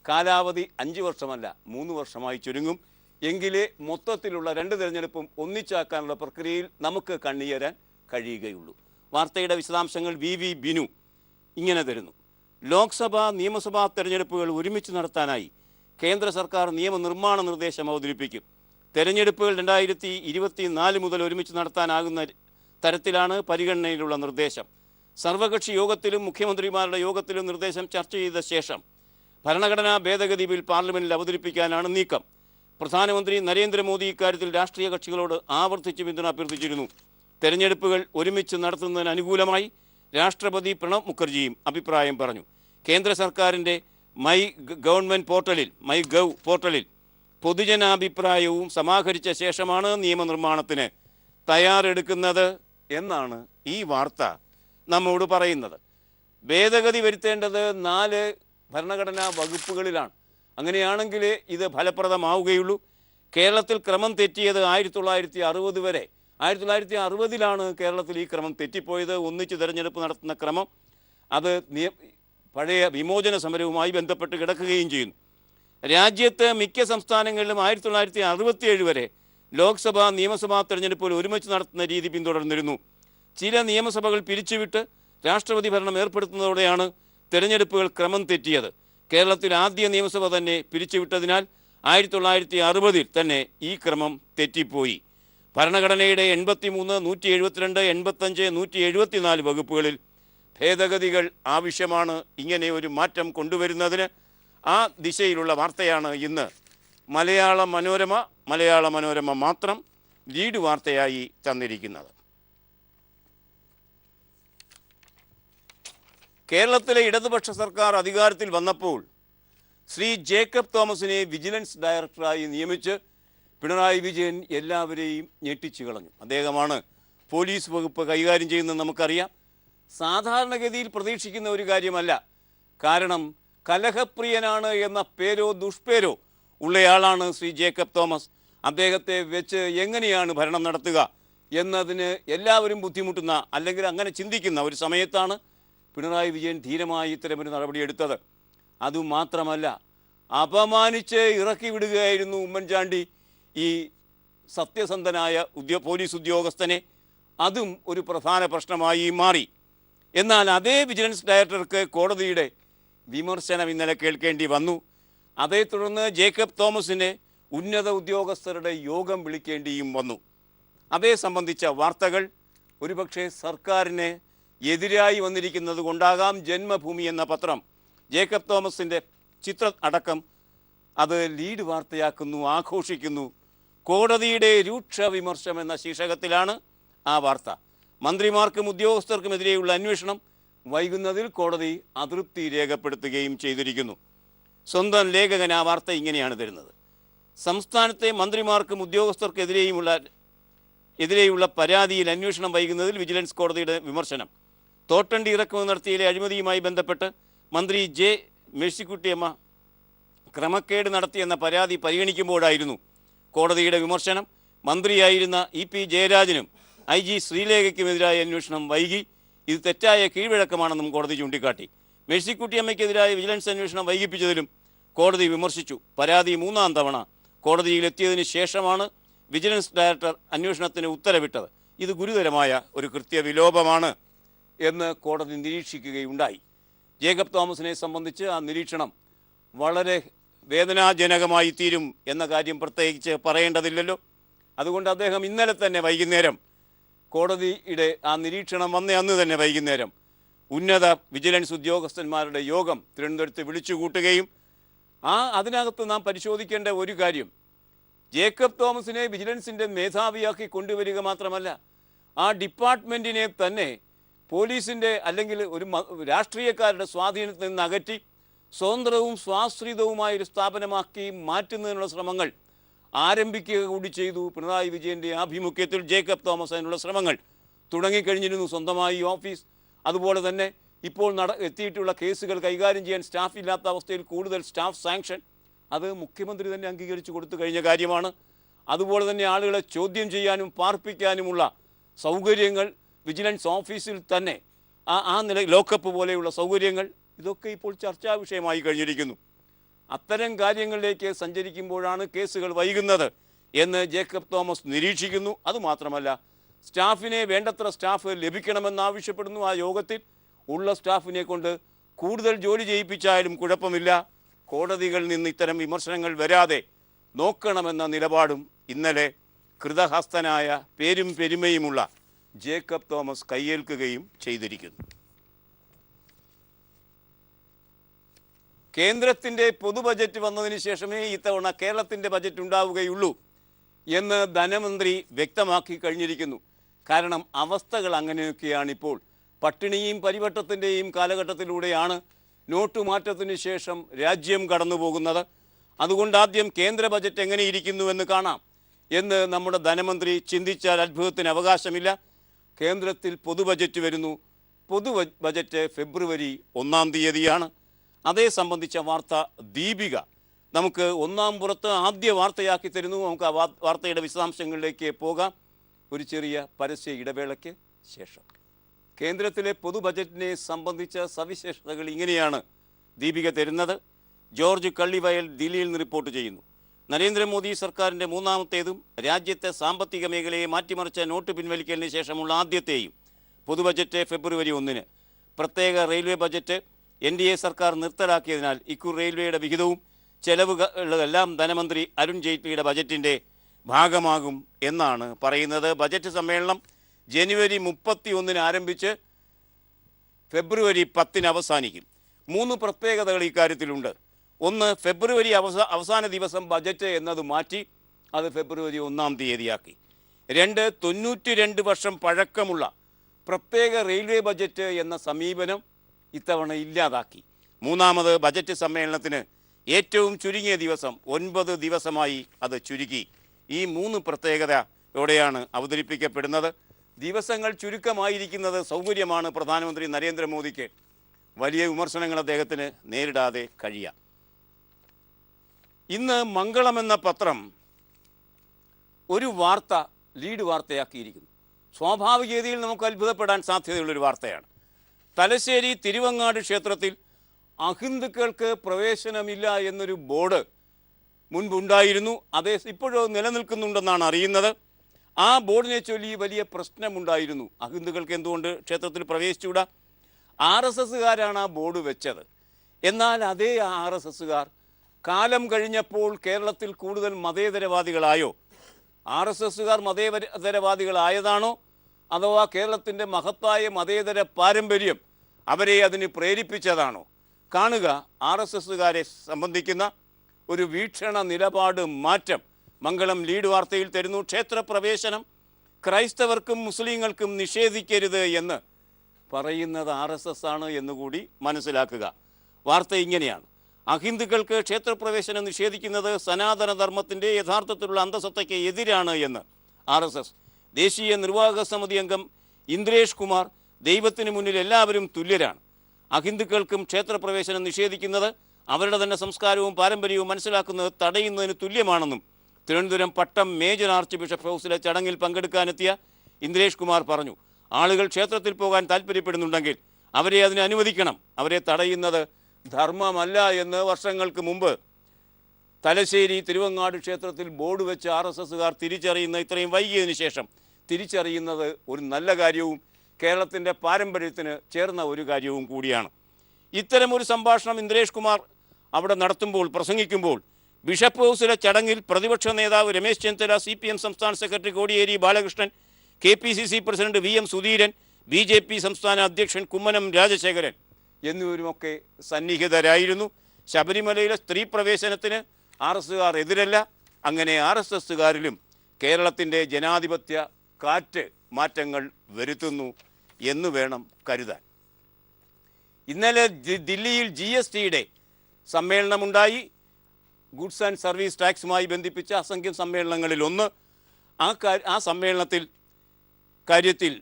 കാലാവധി 5 വർഷമല്ല 3 വർഷമായി ചുരുങ്ങും. എങ്കിലേ മൊത്തത്തിലുള്ള 2 തിരഞ്ഞെടുപ്പും ഒന്നിച്ചാക്കാനുള്ള പ്രക്രിയയിൽ നമുക്ക് കണ്ണിയേരാൻ കഴിയുകയുള്ളൂ. വാർത്തയുടെ വിശദാംശങ്ങൾ വി ബിനു ഇങ്ങനെ തരുന്നു. ലോക്സഭാ നിയമസഭാ തെരഞ്ഞെടുപ്പുകൾ ഒരുമിച്ച് നടത്താനായി കേന്ദ്ര സർക്കാർ നിയമനിർമ്മാണ നിർദ്ദേശം അവതരിപ്പിക്കും. തെരഞ്ഞെടുപ്പുകൾ 2024 മുതൽ ഒരുമിച്ച് നടത്താനാകുന്ന തരത്തിലാണ് പരിഗണനയിലുള്ള നിർദ്ദേശം. സർവകക്ഷി യോഗത്തിലും മുഖ്യമന്ത്രിമാരുടെ യോഗത്തിലും നിർദ്ദേശം ചർച്ച ചെയ്ത ശേഷം ഭരണഘടനാ ഭേദഗതി ബിൽ പാർലമെൻറ്റിൽ അവതരിപ്പിക്കാനാണ് നീക്കം. പ്രധാനമന്ത്രി നരേന്ദ്രമോദി ഇക്കാര്യത്തിൽ രാഷ്ട്രീയ കക്ഷികളോട് ആവർത്തിച്ച് പിന്തുണ അഭ്യർത്ഥിച്ചിരുന്നു. തെരഞ്ഞെടുപ്പുകൾ ഒരുമിച്ച് നടത്തുന്നതിന് അനുകൂലമായി രാഷ്ട്രപതി പ്രണബ് മുഖർജിയും അഭിപ്രായം പറഞ്ഞു. കേന്ദ്ര സർക്കാരിൻ്റെ മൈ ഗവ് പോർട്ടലിൽ പൊതുജനാഭിപ്രായവും സമാഹരിച്ച ശേഷമാണ് നിയമനിർമ്മാണത്തിന് തയ്യാറെടുക്കുന്നത് എന്നാണ് ഈ വാർത്ത നമ്മോട് പറയുന്നത്. ഭേദഗതി വരുത്തേണ്ടത് 4 ഭരണഘടനാ വകുപ്പുകളിലാണ്. അങ്ങനെയാണെങ്കിൽ ഇത് ഫലപ്രദമാവുകയുള്ളൂ. കേരളത്തിൽ ക്രമം തെറ്റിയത് 1960 വരെ. 1960 കേരളത്തിൽ ഈ ക്രമം തെറ്റിപ്പോയത്. ഒന്നിച്ച് തിരഞ്ഞെടുപ്പ് നടത്തുന്ന ക്രമം അത് പഴയ വിമോചന സമരവുമായി ബന്ധപ്പെട്ട് കിടക്കുകയും ചെയ്യുന്നു. രാജ്യത്ത് മിക്ക സംസ്ഥാനങ്ങളിലും 1967 വരെ ലോക്സഭാ നിയമസഭാ തെരഞ്ഞെടുപ്പുകൾ ഒരുമിച്ച് നടത്തുന്ന രീതി പിന്തുടർന്നിരുന്നു. ചില നിയമസഭകൾ പിരിച്ചുവിട്ട് രാഷ്ട്രപതി ഭരണം ഏർപ്പെടുത്തുന്നതോടെയാണ് തെരഞ്ഞെടുപ്പുകൾ ക്രമം തെറ്റിയത്. കേരളത്തിൽ ആദ്യ നിയമസഭ തന്നെ പിരിച്ചുവിട്ടതിനാൽ 1960 തന്നെ ഈ ക്രമം തെറ്റിപ്പോയി. ഭരണഘടനയുടെ 83, 172, 85, 174 വകുപ്പുകളിൽ ഭേദഗതികൾ ആവശ്യമാണ്. ഇങ്ങനെ ഒരു മാറ്റം കൊണ്ടുവരുന്നതിന് ആ ദിശയിലുള്ള വാർത്തയാണ് ഇന്ന് മലയാള മനോരമ മാത്രം ലീഡ് വാർത്തയായി തന്നിരിക്കുന്നത്. കേരളത്തിലെ ഇടതുപക്ഷ സർക്കാർ അധികാരത്തിൽ വന്നപ്പോൾ ശ്രീ ജേക്കബ് തോമസിനെ വിജിലൻസ് ഡയറക്ടറായി നിയമിച്ച് പിണറായി വിജയൻ എല്ലാവരെയും ഞെട്ടിച്ചു കളഞ്ഞു. അദ്ദേഹമാണ് പോലീസ് വകുപ്പ് കൈകാര്യം ചെയ്യുന്നത് നമുക്കറിയാം. സാധാരണഗതിയിൽ പ്രതീക്ഷിക്കുന്ന ഒരു കാര്യമല്ല. കാരണം കലഹപ്രിയനാണ് എന്ന പേരോ ദുഷ്പേരോ ഉള്ളയാളാണ് ശ്രീ ജേക്കബ് തോമസ്. അദ്ദേഹത്തെ വെച്ച് എങ്ങനെയാണ് ഭരണം നടത്തുക എന്നതിന് എല്ലാവരും ബുദ്ധിമുട്ടുന്ന, അല്ലെങ്കിൽ അങ്ങനെ ചിന്തിക്കുന്ന ഒരു സമയത്താണ് പിണറായി വിജയൻ ധീരമായി ഇത്തരമൊരു നടപടിയെടുത്തത്. അതുമാത്രമല്ല, അപമാനിച്ച് ഇറക്കി വിടുകയായിരുന്നു ഉമ്മൻചാണ്ടി ഈ സത്യസന്ധനായ പോലീസ് ഉദ്യോഗസ്ഥനെ. അതും ഒരു പ്രധാന പ്രശ്നമായി മാറി. എന്നാൽ അതേ വിജിലൻസ് ഡയറക്ടർക്ക് കോടതിയുടെ വിമർശനം ഇന്നലെ കേൾക്കേണ്ടി വന്നു. അതേ തുടർന്ന് ജേക്കബ് തോമസിനെ ഉന്നത ഉദ്യോഗസ്ഥരുടെ യോഗം വിളിക്കേണ്ടിയും വന്നു. അതേ സംബന്ധിച്ച വാർത്തകൾ ഒരുപക്ഷെ സർക്കാരിനെ എതിരായി വന്നിരിക്കുന്നത് കൊണ്ടാകാം ജന്മഭൂമി എന്ന പത്രം ജേക്കബ് തോമസിൻ്റെ ചിത്രം അടക്കം അത് ലീഡ് വാർത്തയാക്കുന്നു, ആഘോഷിക്കുന്നു. കോടതിയുടെ രൂക്ഷ വിമർശനം എന്ന ശീർഷകത്തിലാണ് ആ വാർത്ത. മന്ത്രിമാർക്കും ഉദ്യോഗസ്ഥർക്കുമെതിരെയുള്ള അന്വേഷണം വൈകുന്നതിൽ കോടതി അതൃപ്തി രേഖപ്പെടുത്തുകയും ചെയ്തിരിക്കുന്നു. സ്വന്തം ലേഖകൻ ആ വാർത്ത ഇങ്ങനെയാണ് തരുന്നത്. സംസ്ഥാനത്തെ മന്ത്രിമാർക്കും ഉദ്യോഗസ്ഥർക്കെതിരെയുള്ള പരാതിയിൽ അന്വേഷണം വൈകുന്നതിൽ വിജിലൻസ് കോടതിയുടെ വിമർശനം. തോട്ടണ്ടി ഇറക്കുമതി നടത്തിയിലെ അഴിമതിയുമായി ബന്ധപ്പെട്ട് മന്ത്രി ജെ മേഴ്സിക്കുട്ടിയമ്മ ക്രമക്കേട് നടത്തിയെന്ന പരാതി പരിഗണിക്കുമ്പോഴായിരുന്നു കോടതിയുടെ വിമർശനം. മന്ത്രിയായിരുന്ന ഇ.പി. ജയരാജനും IG ശ്രീലേഖയ്ക്കുമെതിരായ അന്വേഷണം വൈകി. ഇത് തെറ്റായ കീഴ്വഴക്കമാണെന്നും കോടതി ചൂണ്ടിക്കാട്ടി. മേഴ്സിക്കുട്ടിയമ്മയ്ക്കെതിരായ വിജിലൻസ് അന്വേഷണം വൈകിപ്പിച്ചതിലും കോടതി വിമർശിച്ചു. പരാതി 3-ാം തവണ കോടതിയിലെത്തിയതിന് ശേഷമാണ് വിജിലൻസ് ഡയറക്ടർ അന്വേഷണത്തിന് ഉത്തരവിട്ടത്. ഇത് ഗുരുതരമായ ഒരു കൃത്യവിലോപമാണ് എന്ന് കോടതി നിരീക്ഷിക്കുകയുണ്ടായി. ജേക്കബ് തോമസിനെ സംബന്ധിച്ച് ആ നിരീക്ഷണം വളരെ വേദനാജനകമായി തീരും എന്ന കാര്യം പ്രത്യേകിച്ച് പറയേണ്ടതില്ലല്ലോ. അതുകൊണ്ട് അദ്ദേഹം ഇന്നലെ തന്നെ വൈകുന്നേരം, കോടതിയുടെ ആ നിരീക്ഷണം വന്ന അന്ന് തന്നെ വൈകുന്നേരം ഉന്നത വിജിലൻസ് ഉദ്യോഗസ്ഥന്മാരുടെ യോഗം തിരുവനന്തപുരത്ത് വിളിച്ചുകൂട്ടുകയും അതിനകത്ത് നാം പരിശോധിക്കേണ്ട ഒരു കാര്യം, ജേക്കബ് തോമസിനെ വിജിലൻസിൻ്റെ മേധാവിയാക്കി കൊണ്ടുവരിക മാത്രമല്ല, ആ ഡിപ്പാർട്ട്മെൻറ്റിനെ തന്നെ പോലീസിൻ്റെ അല്ലെങ്കിൽ ഒരു രാഷ്ട്രീയക്കാരുടെ സ്വാധീനത്തിൽ നിന്ന് അകറ്റി സ്വതന്ത്രവും സ്വാശ്രിതവുമായൊരു സ്ഥാപനമാക്കി മാറ്റുന്നതിനുള്ള ശ്രമങ്ങൾ ആരംഭിക്കുക കൂടി ചെയ്തു. പിണറായി വിജയൻ്റെ ആഭിമുഖ്യത്തിൽ ജേക്കബ് തോമസ് അതിനുള്ള ശ്രമങ്ങൾ തുടങ്ങിക്കഴിഞ്ഞിരുന്നു. സ്വന്തമായി ഓഫീസ്, അതുപോലെ തന്നെ ഇപ്പോൾ എത്തിയിട്ടുള്ള കേസുകൾ കൈകാര്യം ചെയ്യാൻ സ്റ്റാഫ് ഇല്ലാത്ത അവസ്ഥയിൽ കൂടുതൽ സ്റ്റാഫ് സാങ്ഷൻ, അത് മുഖ്യമന്ത്രി തന്നെ അംഗീകരിച്ചു കൊടുത്തു കഴിഞ്ഞ കാര്യമാണ്. അതുപോലെ തന്നെ ആളുകളെ ചോദ്യം ചെയ്യാനും പാർപ്പിക്കാനുമുള്ള സൗകര്യങ്ങൾ വിജിലൻസ് ഓഫീസിൽ തന്നെ, ആ നില ലോക്കപ്പ് പോലെയുള്ള സൗകര്യങ്ങൾ, ഇതൊക്കെ ഇപ്പോൾ ചർച്ചാ വിഷയമായി കഴിഞ്ഞിരിക്കുന്നു. അത്തരം കാര്യങ്ങളിലേക്ക് സഞ്ചരിക്കുമ്പോഴാണ് കേസുകൾ വൈകുന്നത് എന്ന് ജേക്കബ് തോമസ് നിരീക്ഷിക്കുന്നു. അതുമാത്രമല്ല, സ്റ്റാഫിനെ വേണ്ടത്ര സ്റ്റാഫ് ലഭിക്കണമെന്നാവശ്യപ്പെടുന്നു. ആ യോഗത്തിൽ ഉള്ള സ്റ്റാഫിനെ കൊണ്ട് കൂടുതൽ ജോലി ചെയ്യിപ്പിച്ചാലും കുഴപ്പമില്ല, കോടതികളിൽ നിന്ന് ഇത്തരം വിമർശനങ്ങൾ വരാതെ നോക്കണമെന്ന നിലപാടും ഇന്നലെ കൃതഹസ്തനായ പേരും പെരുമയുമുള്ള ജേക്കബ് തോമസ് കയ്യേൽക്കുകയും ചെയ്തിരിക്കുന്നു. കേന്ദ്രത്തിൻ്റെ പൊതു ബജറ്റ് വന്നതിന് ശേഷമേ ഇത്തവണ കേരളത്തിൻ്റെ ബജറ്റ് ഉണ്ടാവുകയുള്ളൂ എന്ന് ധനമന്ത്രി വ്യക്തമാക്കി കഴിഞ്ഞിരിക്കുന്നു. കാരണം അവസ്ഥകൾ അങ്ങനെയൊക്കെയാണിപ്പോൾ. പട്ടിണിയും പരിവട്ടത്തിൻ്റെയും കാലഘട്ടത്തിലൂടെയാണ് നോട്ടുമാറ്റത്തിന് ശേഷം രാജ്യം കടന്നു പോകുന്നത്. അതുകൊണ്ട് ആദ്യം കേന്ദ്ര ബജറ്റ് എങ്ങനെയിരിക്കുന്നുവെന്ന് കാണാം എന്ന് നമ്മുടെ ധനമന്ത്രി ചിന്തിച്ചാൽ അത്ഭുതത്തിന് അവകാശമില്ല. കേന്ദ്രത്തിൽ പൊതു ബജറ്റ് വരുന്നു. പൊതു ബജറ്റ് ഫെബ്രുവരി 1-ാം തീയതിയാണ്. അതേ സംബന്ധിച്ച വാർത്ത ദീപിക നമുക്ക് ഒന്നാം പുറത്ത് ആദ്യ വാർത്തയാക്കി തരുന്നു. നമുക്ക് ആ വാർത്തയുടെ വിശദാംശങ്ങളിലേക്ക് പോകാം ഒരു ചെറിയ പരസ്യ ഇടവേളയ്ക്ക് ശേഷം. കേന്ദ്രത്തിലെ പൊതു ബജറ്റിനെ സംബന്ധിച്ച സവിശേഷതകൾ ഇങ്ങനെയാണ് ദീപിക തരുന്നത്. ജോർജ് കള്ളിവയൽ ദില്ലിയിൽ നിന്ന് റിപ്പോർട്ട് ചെയ്യുന്നു. നരേന്ദ്രമോദി സർക്കാരിൻ്റെ 3-ാമത്തേതും രാജ്യത്തെ സാമ്പത്തിക മേഖലയെ മാറ്റിമറിച്ച നോട്ട് പിൻവലിക്കലിന് ശേഷമുള്ള ആദ്യത്തെയും പൊതു ബജറ്റ് ഫെബ്രുവരി 1-ന്. പ്രത്യേക റെയിൽവേ ബജറ്റ് NDA സർക്കാർ നിർത്തലാക്കിയതിനാൽ ഇക്കുറി റെയിൽവേയുടെ വിഹിതവും ചെലവുകളെല്ലാം ധനമന്ത്രി അരുൺ ജെയ്റ്റ്ലിയുടെ ബജറ്റിൻ്റെ ഭാഗമാകും എന്നാണ് പറയുന്നത്. ബജറ്റ് സമ്മേളനം ജനുവരി 31 ആരംഭിച്ച് ഫെബ്രുവരി 10 അവസാനിക്കും. 3 പ്രത്യേകതകൾ ഇക്കാര്യത്തിലുണ്ട്. ഒന്ന്, ഫെബ്രുവരി അവസാന ദിവസം ബജറ്റ് എന്നത് മാറ്റി അത് ഫെബ്രുവരി 1 തീയതിയാക്കി. 2, 92 വർഷം പഴക്കമുള്ള പ്രത്യേക റെയിൽവേ ബജറ്റ് എന്ന സമീപനം ഇത്തവണ ഇല്ലാതാക്കി. മൂന്നാമത്, ബജറ്റ് സമ്മേളനത്തിന് ഏറ്റവും ചുരുങ്ങിയ ദിവസം 9 ദിവസമായി അത് ചുരുക്കി. ഈ 3 പ്രത്യേകതയോടെയാണ് അവതരിപ്പിക്കപ്പെടുന്നത്. ദിവസങ്ങൾ ചുരുക്കമായിരിക്കുന്നത് സൗകര്യമാണ് പ്രധാനമന്ത്രി നരേന്ദ്രമോദിക്ക്. വലിയ വിമർശനങ്ങൾ അദ്ദേഹത്തിന് നേരിടാതെ കഴിയാം. ഇന്ന് മംഗളം എന്ന പത്രം ഒരു വാർത്ത ലീഡ് വാർത്തയാക്കിയിരിക്കുന്നു. സ്വാഭാവികതയിൽ നമുക്ക് അത്ഭുതപ്പെടാൻ സാധ്യതയുള്ളൊരു വാർത്തയാണ്. തലശ്ശേരി തിരുവങ്ങാട് ക്ഷേത്രത്തിൽ അഹിന്ദുക്കൾക്ക് പ്രവേശനമില്ല എന്നൊരു ബോർഡ് മുൻപുണ്ടായിരുന്നു. അതേ ഇപ്പോഴും നിലനിൽക്കുന്നുണ്ടെന്നാണ് അറിയുന്നത്. ആ ബോർഡിനെ ചൊല്ലി വലിയ പ്രശ്നമുണ്ടായിരുന്നു. അഹിന്ദുക്കൾക്ക് എന്തുകൊണ്ട് ക്ഷേത്രത്തിൽ പ്രവേശിച്ചുകൂടാ? RSSകാരാണ് ആ ബോർഡ് വെച്ചത്. എന്നാൽ അതേ RSSകാർ കാലം കഴിഞ്ഞപ്പോൾ കേരളത്തിൽ കൂടുതൽ മതേതരവാദികളായോ? RSSകാർ മതേതരവാദികളായതാണോ? അഥവാ കേരളത്തിൻ്റെ മഹത്തായ മതേതര പാരമ്പര്യം അവരെ അതിന് പ്രേരിപ്പിച്ചതാണോ? കാണുക, RSSകാരെ സംബന്ധിക്കുന്ന ഒരു വീക്ഷണ നിലപാട് മാറ്റം മംഗളം ലീഡ് വാർത്തയിൽ തരുന്നു. ക്ഷേത്രപ്രവേശനം ക്രൈസ്തവർക്കും മുസ്ലിങ്ങൾക്കും നിഷേധിക്കരുത് എന്ന് പറയുന്നത് RSS ആണ് എന്നുകൂടി മനസ്സിലാക്കുക. വാർത്ത ഇങ്ങനെയാണ്: അഹിന്ദുക്കൾക്ക് ക്ഷേത്രപ്രവേശനം നിഷേധിക്കുന്നത് സനാതനധർമ്മത്തിൻ്റെ യഥാർത്ഥത്തിലുള്ള അന്തസത്തയ്ക്ക് എതിരാണ് എന്ന് RSS ദേശീയ നിർവാഹക സമിതി അംഗം ഇന്ദ്രേഷ് കുമാർ ദൈവത്തിന് മുന്നിൽ എല്ലാവരും തുല്യരാണ്. അഹിന്ദുക്കൾക്കും ക്ഷേത്രപ്രവേശനം നിഷേധിക്കുന്നത് അവരുടെ തന്നെ സംസ്കാരവും പാരമ്പര്യവും മനസ്സിലാക്കുന്നത് തടയുന്നതിന് തുല്യമാണെന്നും തിരുവനന്തപുരം പട്ടം മേജർ ആർച്ച് ബിഷപ്പ് ഹൗസിലെ ചടങ്ങിൽ പങ്കെടുക്കാനെത്തിയ ഇന്ദ്രേഷ് കുമാർ പറഞ്ഞു. ആളുകൾ ക്ഷേത്രത്തിൽ പോകാൻ താല്പര്യപ്പെടുന്നുണ്ടെങ്കിൽ അവരെ അതിന് അനുവദിക്കണം. അവരെ തടയുന്നത് ധർമ്മമല്ല എന്ന് വർഷങ്ങൾക്ക് മുമ്പ് തലശ്ശേരി തിരുവങ്ങാട് ക്ഷേത്രത്തിൽ ബോർഡ് വെച്ച് RSSകാർ തിരിച്ചറിയുന്ന ഇത്രയും വൈകിയതിനു ശേഷം തിരിച്ചറിയുന്നത് ഒരു നല്ല കാര്യവും കേരളത്തിൻ്റെ പാരമ്പര്യത്തിന് ചേർന്ന ഒരു കാര്യവും കൂടിയാണ്. ഇത്തരമൊരു സംഭാഷണം ഇന്ദ്രേഷ് കുമാർ അവിടെ നടത്തുമ്പോൾ, പ്രസംഗിക്കുമ്പോൾ, ബിഷപ്പ് ഹൗസിലെ ചടങ്ങിൽ പ്രതിപക്ഷ നേതാവ് രമേശ് ചെന്നിത്തല, CPM സംസ്ഥാന secretary Kodiyeri Balakrishnan, KPCC president VM Sudheeran, BJP സംസ്ഥാന അധ്യക്ഷൻ കുമ്മനം രാജശേഖരൻ എന്നിവരുമൊക്കെ സന്നിഹിതരായിരുന്നു. ശബരിമലയിലെ സ്ത്രീ പ്രവേശനത്തിന് RSSകാർ എതിരല്ല. അങ്ങനെ RSSകാരിലും കേരളത്തിൻ്റെ ജനാധിപത്യ കാറ്റ് മാറ്റങ്ങൾ വരുത്തുന്നു എന്ന് വേണം കരുതാൻ. ഇന്നലെ ദില്ലിയിൽ GSTയുടെ സമ്മേളനമുണ്ടായി. ഗുഡ്സ് ആൻഡ് സർവീസ് ടാക്സുമായി ബന്ധിപ്പിച്ച അസംഖ്യം സമ്മേളനങ്ങളിൽ ഒന്ന്. ആ കാര്യത്തിൽ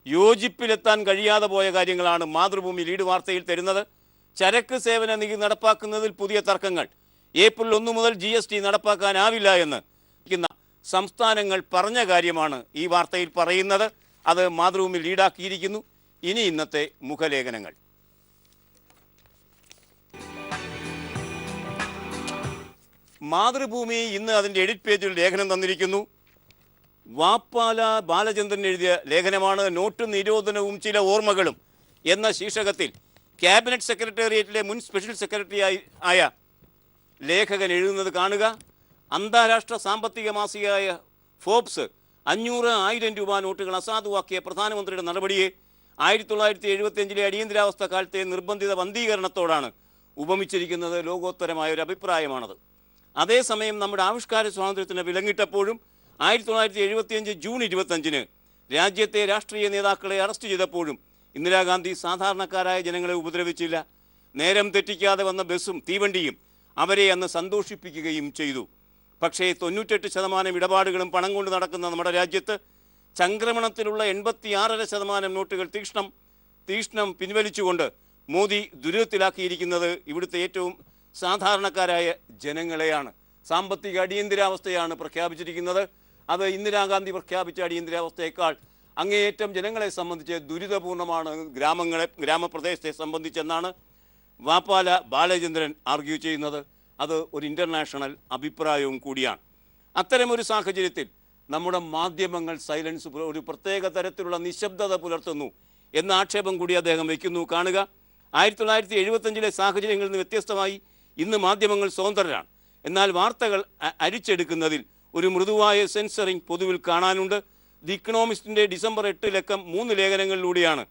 യോജിപ്പിലെത്താൻ കഴിയാതെ പോയ കാര്യങ്ങളാണ് മാതൃഭൂമി ലീഡ് വാർത്തയിൽ തരുന്നത്. ചരക്ക് സേവന നികുതി നടപ്പാക്കുന്നതിൽ പുതിയ തർക്കങ്ങൾ. ഏപ്രിൽ 1 മുതൽ GST നടപ്പാക്കാനാവില്ല എന്ന് സംസ്ഥാനങ്ങൾ പറഞ്ഞ കാര്യമാണ് ഈ വാർത്തയിൽ പറയുന്നത്. അത് മാതൃഭൂമി ലീഡാക്കിയിരിക്കുന്നു. ഇനി ഇന്നത്തെ മുഖലേഖനങ്ങൾ. മാതൃഭൂമി ഇന്ന് അതിൻ്റെ എഡിറ്റ് പേജിൽ ലേഖനം തന്നിരിക്കുന്നു. വാപ്പാല ബാലചന്ദ്രൻ എഴുതിയ ലേഖനമാണ്. നോട്ട് നിരോധനവും ചില ഓർമ്മകളും എന്ന ശീർഷകത്തിൽ ക്യാബിനറ്റ് സെക്രട്ടേറിയറ്റിലെ മുൻ സ്പെഷ്യൽ സെക്രട്ടറി ആയ ലേഖകൻ എഴുതുന്നത് കാണുക. അന്താരാഷ്ട്ര സാമ്പത്തിക മാസികയായ ഫോബ്സ് 500-1000 രൂപ നോട്ടുകൾ അസാധുവാക്കിയ പ്രധാനമന്ത്രിയുടെ നടപടിയെ 1975 അടിയന്തരാവസ്ഥ കാലത്തെ നിർബന്ധിത ബന്ധീകരണത്തോടാണ് ഉപമിച്ചിരിക്കുന്നത്. ലോകോത്തരമായ ഒരു അഭിപ്രായമാണത്. അതേസമയം നമ്മുടെ ആവിഷ്കാര സ്വാതന്ത്ര്യത്തിന് വിലങ്ങിട്ടപ്പോഴും 1975 ജൂൺ 25 രാജ്യത്തെ രാഷ്ട്രീയ നേതാക്കളെ അറസ്റ്റ് ചെയ്തപ്പോഴും ഇന്ദിരാഗാന്ധി സാധാരണക്കാരായ ജനങ്ങളെ ഉപദ്രവിച്ചില്ല. നേരം തെറ്റിക്കാതെ വന്ന ബസ്സും തീവണ്ടിയും അവരെ അന്ന് സന്തോഷിപ്പിക്കുകയും ചെയ്തു. പക്ഷേ 98% ഇടപാടുകളും പണം കൊണ്ട് നടക്കുന്ന നമ്മുടെ രാജ്യത്ത് സംക്രമണത്തിലുള്ള 86.5% നോട്ടുകൾ തീക്ഷ്ണം പിൻവലിച്ചുകൊണ്ട് മോദി ദുരിതത്തിലാക്കിയിരിക്കുന്നത് ഇവിടുത്തെ ഏറ്റവും സാധാരണക്കാരായ ജനങ്ങളെയാണ്. സാമ്പത്തിക അടിയന്തരാവസ്ഥയാണ് പ്രഖ്യാപിച്ചിരിക്കുന്നത്. അത് ഇന്ദിരാഗാന്ധി പ്രഖ്യാപിച്ച അടിയന്തരാവസ്ഥയേക്കാൾ അങ്ങേയറ്റം ജനങ്ങളെ സംബന്ധിച്ച് ദുരിതപൂർണ്ണമാണ് ഗ്രാമപ്രദേശത്തെ സംബന്ധിച്ചെന്നാണ് വാപ്പാല ബാലചന്ദ്രൻ ആർഗ്യൂ ചെയ്യുന്നത്. അത് ഒരു ഇൻ്റർനാഷണൽ അഭിപ്രായവും കൂടിയാണ്. അത്തരമൊരു സാഹചര്യത്തിൽ നമ്മുടെ മാധ്യമങ്ങൾ സൈലൻസ്, ഒരു പ്രത്യേക തരത്തിലുള്ള നിശബ്ദത പുലർത്തുന്നു എന്ന ആക്ഷേപം കൂടി അദ്ദേഹം വയ്ക്കുന്നു. കാണുക, 1975 സാഹചര്യങ്ങളിൽ നിന്ന് വ്യത്യസ്തമായി ഇന്ന് മാധ്യമങ്ങൾ സ്വതന്ത്രരാണ്. എന്നാൽ വാർത്തകൾ അരിച്ചെടുക്കുന്നതിൽ ഒരു മൃദുവായ സെൻസറിങ് പൊതുവിൽ കാണാനുണ്ട്. ദി ഇക്കണോമിസ്റ്റിൻ്റെ ഡിസംബർ 8 ലക്കം 3 ലേഖനങ്ങളിലൂടെയാണ്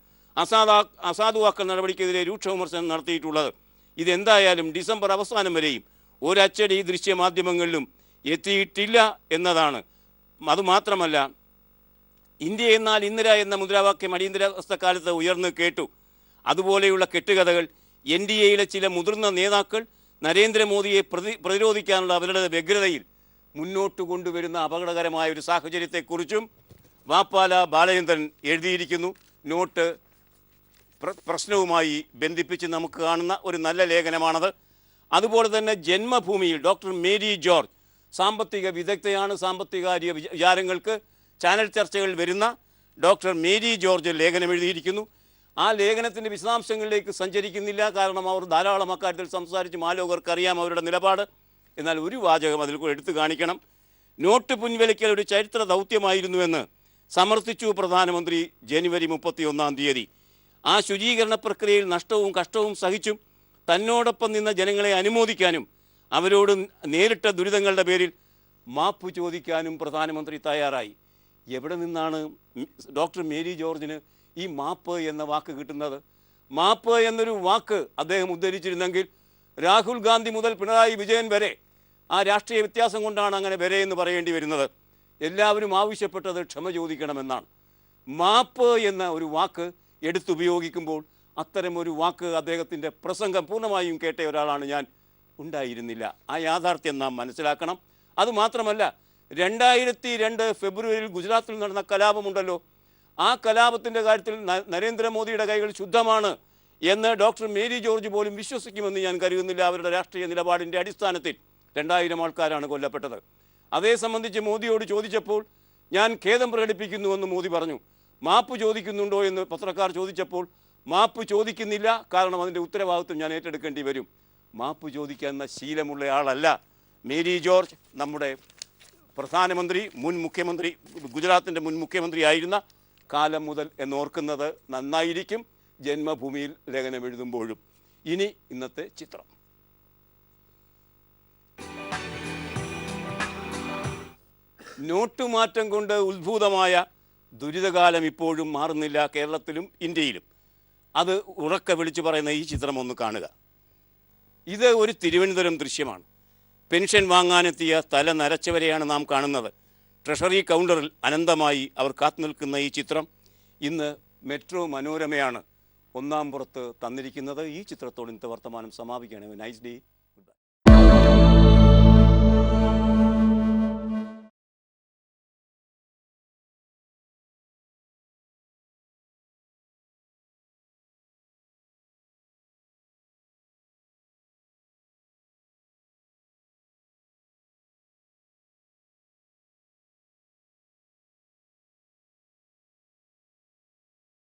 അസാധുവാക്കൽ നടപടിക്കെതിരെ രൂക്ഷ വിമർശനം നടത്തിയിട്ടുള്ളത്. ഇതെന്തായാലും ഡിസംബർ അവസാനം വരെയും ഒരച്ചടി ദൃശ്യമാധ്യമങ്ങളിലും എത്തിയിട്ടില്ല എന്നതാണ്. അതുമാത്രമല്ല, ഇന്ത്യ എന്നാൽ ഇന്ദിര എന്ന മുദ്രാവാക്യം അടിയന്തരാവസ്ഥക്കാലത്ത് ഉയർന്നു കേട്ടു. അതുപോലെയുള്ള കെട്ടുകഥകൾ NDAയിലെ ചില മുതിർന്ന നേതാക്കൾ നരേന്ദ്രമോദിയെ പ്രതിരോധിക്കാനുള്ള അവരുടെ വ്യഗ്രതയിൽ മുന്നോട്ട് കൊണ്ടുവരുന്ന അപകടകരമായ ഒരു സാഹചര്യത്തെക്കുറിച്ചും വാപ്പാല ബാലചന്ദ്രൻ എഴുതിയിരിക്കുന്നു. നോട്ട് പ്രശ്നവുമായി ബന്ധിപ്പിച്ച് നമുക്ക് കാണുന്ന ഒരു നല്ല ലേഖനമാണത്. അതുപോലെ തന്നെ ജന്മഭൂമിയിൽ ഡോക്ടർ മേരി ജോർജ് സാമ്പത്തിക വിദഗ്ധയാണ്. സാമ്പത്തികാര്യ വിചാരങ്ങൾക്ക് ചാനൽ ചർച്ചകൾ വരുന്ന ഡോക്ടർ മേരി ജോർജ് ലേഖനം എഴുതിയിരിക്കുന്നു. ആ ലേഖനത്തിൻ്റെ വിശദാംശങ്ങളിലേക്ക് സഞ്ചരിക്കുന്നില്ല, കാരണം അവർ ധാരാളം അക്കാര്യത്തിൽ സംസാരിച്ച് മാലോകർക്കറിയാം അവരുടെ നിലപാട്. എന്നാൽ ഒരു വാചകം അതിൽ കൂടെ എടുത്തു കാണിക്കണം. നോട്ട് പിൻവലിക്കൽ ഒരു ചരിത്ര ദൗത്യമായിരുന്നുവെന്ന് സമർത്ഥിച്ചു പ്രധാനമന്ത്രി ജനുവരി 31 ആ ശുചീകരണ പ്രക്രിയയിൽ നഷ്ടവും കഷ്ടവും സഹിച്ചും തന്നോടൊപ്പം നിന്ന ജനങ്ങളെ അനുമോദിക്കാനും അവരോട് നേരിട്ട ദുരിതങ്ങളുടെ പേരിൽ മാപ്പ് ചോദിക്കാനും പ്രധാനമന്ത്രി തയ്യാറായി. എവിടെ നിന്നാണ് ഡോക്ടർ മേരി ജോർജിന് ഈ മാപ്പ് എന്ന വാക്ക് കിട്ടുന്നത്? മാപ്പ് എന്നൊരു വാക്ക് അദ്ദേഹം ഉദ്ധരിച്ചിരുന്നെങ്കിൽ രാഹുൽ ഗാന്ധി മുതൽ പിണറായി വിജയൻ വരെ ആ രാഷ്ട്രീയ വ്യത്യാസം കൊണ്ടാണ് അങ്ങനെ വരെ എന്ന് പറയേണ്ടി വരുന്നത്. എല്ലാവരും ആവശ്യപ്പെട്ടത് ക്ഷമ ചോദിക്കണമെന്നാണ്. മാപ്പ് എന്ന ഒരു വാക്ക് എടുത്തുപയോഗിക്കുമ്പോൾ അത്തരം ഒരു വാക്ക് അദ്ദേഹത്തിൻ്റെ പ്രസംഗം പൂർണ്ണമായും കേട്ട ഒരാളാണ് ഞാൻ, ഉണ്ടായിരുന്നില്ല. ആ യാഥാർത്ഥ്യം നാം മനസ്സിലാക്കണം. അതുമാത്രമല്ല, 2002 ഫെബ്രുവരിയിൽ ഗുജറാത്തിൽ നടന്ന കലാപമുണ്ടല്ലോ, ആ കലാപത്തിൻ്റെ കാര്യത്തിൽ നരേന്ദ്രമോദിയുടെ കൈകൾ ശുദ്ധമാണ് എന്ന് ഡോക്ടർ മേരി ജോർജ് പോലും വിശ്വസിക്കുമെന്ന് ഞാൻ കരുതുന്നില്ല. അവരുടെ രാഷ്ട്രീയ നിലപാടിൻ്റെ അടിസ്ഥാനത്തിൽ 2000 ആൾക്കാരാണ് കൊല്ലപ്പെട്ടത്. അതേ സംബന്ധിച്ച് മോദിയോട് ചോദിച്ചപ്പോൾ ഞാൻ ഖേദം പ്രകടിപ്പിക്കുന്നുവെന്ന് മോദി പറഞ്ഞു. മാപ്പ് ചോദിക്കുന്നുണ്ടോ എന്ന് പത്രക്കാർ ചോദിച്ചപ്പോൾ മാപ്പ് ചോദിക്കുന്നില്ല, കാരണം അതിൻ്റെ ഉത്തരവാദിത്വം ഞാൻ ഏറ്റെടുക്കേണ്ടി വരും. മാപ്പ് ചോദിക്കുന്ന ശീലമുള്ള ആളല്ല മേരി ജോർജ്. നമ്മുടെ പ്രധാനമന്ത്രി, മുൻ മുഖ്യമന്ത്രി, ഗുജറാത്തിൻ്റെ മുൻ മുഖ്യമന്ത്രി ആയിരുന്ന കാലം മുതൽ എന്നോർക്കുന്നത് നന്നായിരിക്കും ജന്മഭൂമിയിൽ ലേഖനം എഴുതുമ്പോഴും. ഇനി ഇന്നത്തെ ചിത്രം. നോട്ടുമാറ്റം കൊണ്ട് ഉത്ഭൂതമായ ദുരിതകാലം ഇപ്പോഴും മാറുന്നില്ല കേരളത്തിലും ഇന്ത്യയിലും. അത് ഉറക്കെ വിളിച്ചു പറയുന്ന ഈ ചിത്രം ഒന്ന് കാണുക. ഇത് ഒരു തിരുവനന്തപുരം ദൃശ്യമാണ്. പെൻഷൻ വാങ്ങാനെത്തിയ തല നരച്ചവരെയാണ് നാം കാണുന്നത്. ട്രഷറി കൗണ്ടറിൽ അനന്തമായി അവർ കാത്തുനിൽക്കുന്ന ഈ ചിത്രം ഇന്ന് മെട്രോ മനോരമയാണ് ഒന്നാം പുറത്ത് തന്നിരിക്കുന്നത്. ഈ ചിത്രത്തോട് ഇന്നത്തെ വർത്തമാനം സമാപിക്കുകയാണ്. Nice day.